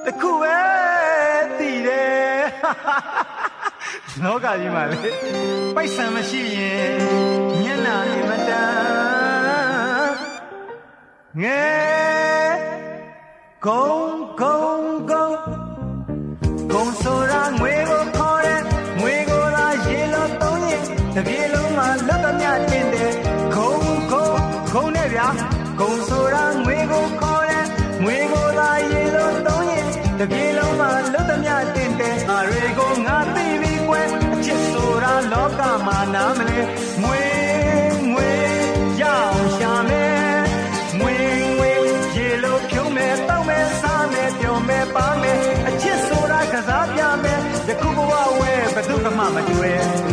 တခုပဲတည်တယ်လောကကြီးမှာလေပိုက်ဆံမရှိရင်မျက်နှာအင်မတန်ငယ်ဂုံဆိုတာငွေကိုခေါ်တဲ့ငွေကိုသာရေလို့သုံးရင်တပြေလုံးမှာလွတ်သမျှတင်တယ်ဂုံနဲ့ဗျာဂုံဆိုတာငွေကိုခေါ်တဲ့ငွေကိုသာရေလို့သုံးရင်တပြေလုံးမှာလွတ်သမျှတင်တယ်ငါတွေကိုငါသိပြီကွယ်အချစ်ဆိုတာလောကမှာနားမလဲငွေရအောင်ရှာမယ်ငွေရေလို့ဖြုံးမယ်တောက်မယ်စားမယ်ပြုံးမယ်ပါမယ်အချစ်ဆိုတာကစားပြမယ်ယခုဘဝဝဲဘယ်သူမှမတွေ့